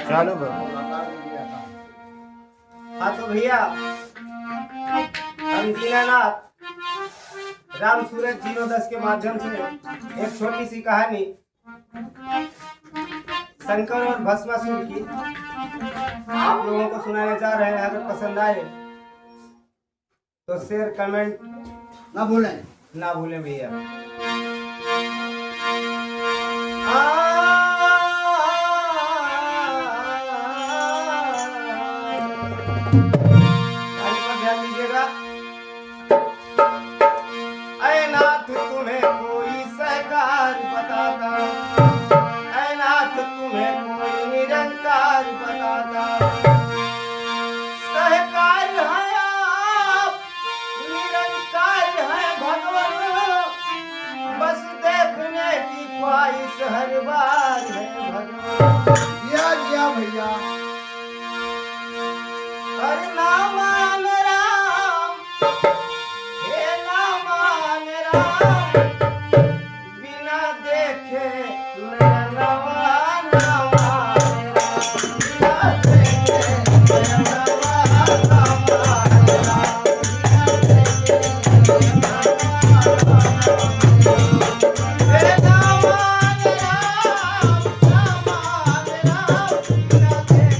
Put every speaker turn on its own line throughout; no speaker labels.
चलो
हाँ तो भैया हम दीनानाथ राम सूरज जीरोदस के माध्यम से एक छोटी सी कहानी शंकर और भस्मासुर की आप लोगों को सुनाने जा रहे हैं। अगर पसंद आए तो शेयर कमेंट ना भूलें भैया। ध्यान दीजिएगा। ऐ नाथ तुम्हें कोई सहकार बताता, ऐ नाथ तुम्हें कोई निरंकार बताता। सहकार है आप, निरंकार है भगवान, बस देखने की ख्वाहिश हर बार है भगवान।
दिया भैया
हर नाम राम, हे नाम राम, बिना देखे नयनवा नाम राम, बिना देखे नयनवा नाम राम, बिना देखे नयनवा नाम राम। हे नाम राम, नाम राम, बिना देखे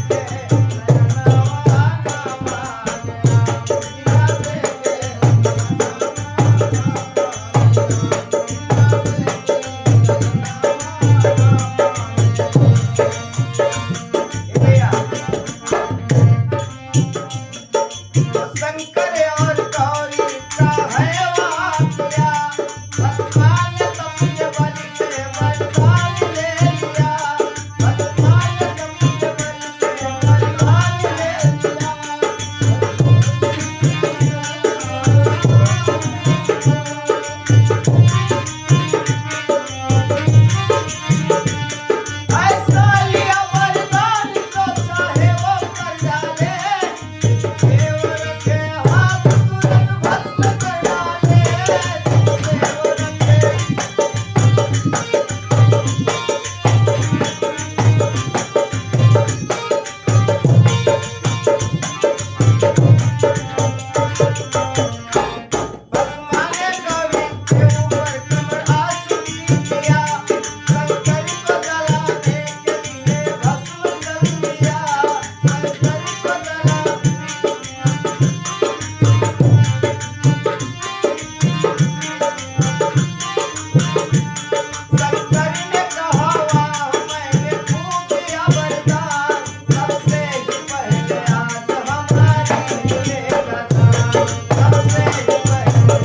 शंकर और गौरी का है वाक्या, भगवान तमने बल से बलवान ले लिया, भगवान तमने बल से बलवान ले लिया। ऐसा लिया वरदान तो चाहे वो कर डाले, देवर के हाथ तुरंत भस्म कर डाले, देवर के भस्माने कवि के ऊपर कमर आसूरी किया, शंकर को जलाने के लिए भस्म जल दिया, शंकर को जला शंकर ने कहा वाह मैंने खूब दिया वरदान, सबसे ही पहले आज हमारी मिलेगा दान, सबसे ही पहले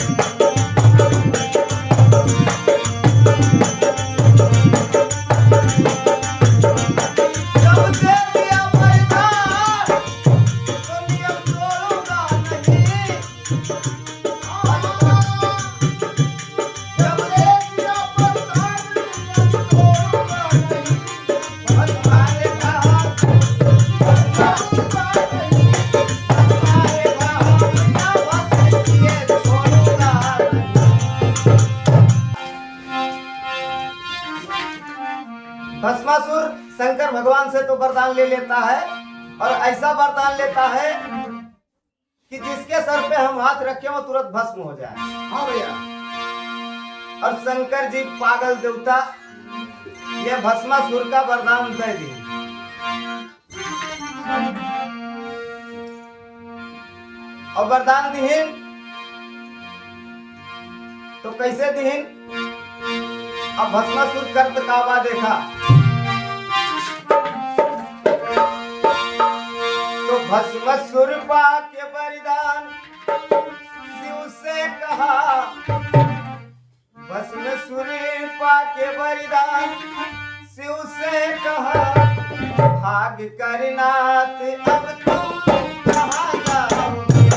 जब दे दिया वरदान तो नियम तोड़ूंगा नहीं, जब दे दिया वरदान नियम तोड़ूंगा नहीं। भगवान कहा छोड़ूंगा नहीं, भगवान कहा बिना भस्म किए छोड़ूंगा नहीं। भस्मासुर शंकर भगवान से तो वरदान ले लेता है और ऐसा वरदान लेता है कि जिसके सर पे हम हाथ रखें वो तुरंत भस्म हो जाए।
हाँ भैया
और शंकर जी पागल देवता ये भस्मासुर का वरदान दे दी। और वरदान दिहिन तो कैसे दिहिन? अब भस्मासुर कर्त काबा देखा, भस्म सुरपा के वरदान शिव से कहा, भस्म सुरपा के वरदान शिव से कहा, भाग कर नाथ अब तुम कहाँ जाओगे।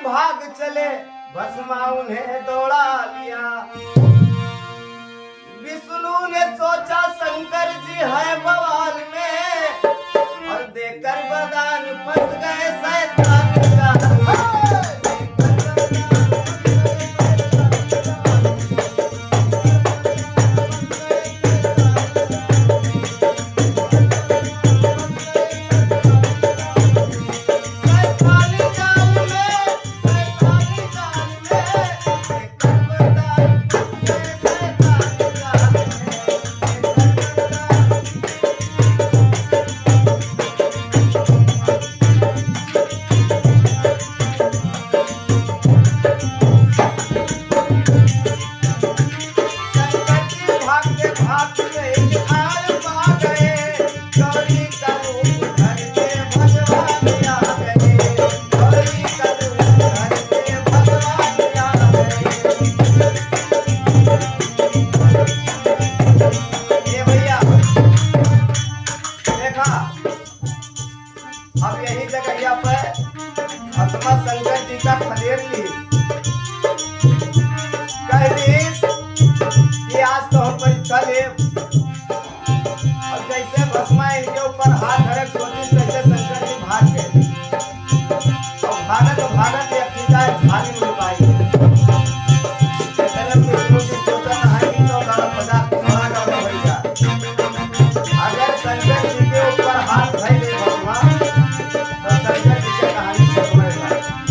भाग चले भस्मा उन्हें दौड़ा लिया। विष्णु ने सोचा शंकर जी है बवाल में, और देकर वरदान फंस गए शैतान का। अब यही जगह पे भस्मा शंकर जी का खदेड़ ली, कह दी कि आज तो हम परीक्षा ले। और जैसे भस्मा इनके ऊपर हाथ धरे सोची, तैसे शंकर जी भाग गए। और भागत ये पिता झाली में लुकाई। अगर शंकर जी के ऊपर हाथ धरे भस्मा, तो शंकर जी की कहानी खत्म हो जाएगी।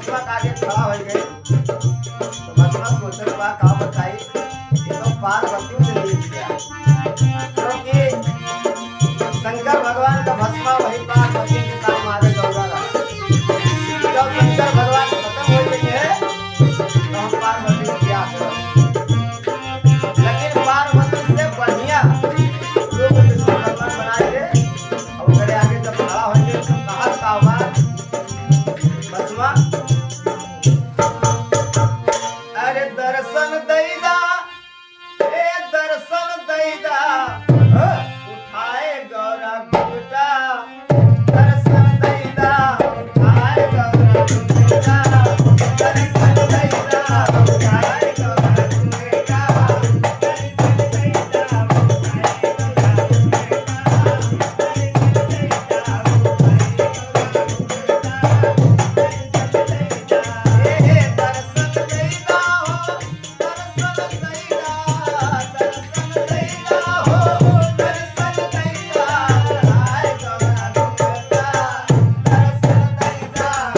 भस्मा का आगे खड़ा हो गए तो भस्मा सोचल बा का बताई ये तो पार्वती से ले गया क्योंकि शंकर भगवान का भस्मा वही पार्वती के काम आगे गौरा रहा जब शंकर भगवान खत्म हो गई है तो हम पार्वती को क्या करें लेकिन पार्वती से बढ़िया लोग विष्णु भगवान बनाए और उनके आगे जब खड़ा हो गए तो कहा का आवाज भस्मा अरे दर्शन दैदा ए दर्शन दैदा उठाए गौरा घुंघटा दर्शन दैदा उठाए गौरा घुंघटा दर्शन दैदा उठाए गौरा घुंघटा दर्शन दैदा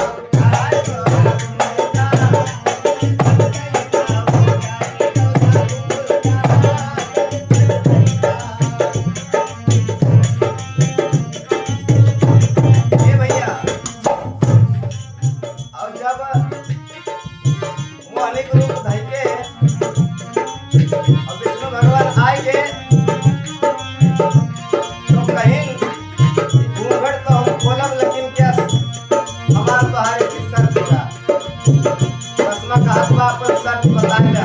उठाए गौरा ये भैया और जब वो अनेक रूप धइ के और विष्णु भगवान आएंगे तो कहीं घूंघट तो हम खोलब लेकिन क्या हमार तोहारे की शर्त बा भस्मा का हाथ बा अपन शर्त बताइला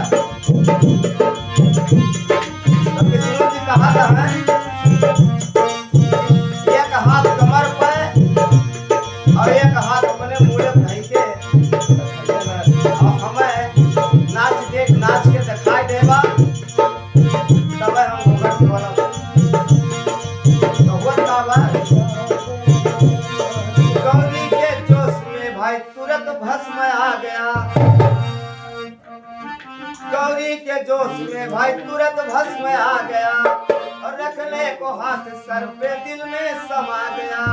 तो विष्णु जी कहा था एक हाथ कमर पे और एक हाथ अपने मुंह धइ के और हमें नाच के दिखाई देबा तब हम घूंघट खोलब तो हुआ का बा गौरी के जोश में भाई तुरंत भस्म आ गया गौरी के जोश में भाई तुरंत भस्म आ गया और रखने को हाथ सर पे दिल में समा गया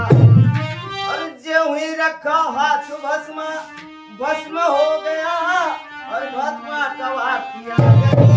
और जो ही रखा हाथ भस्म हो गया और भस्मा कवा किया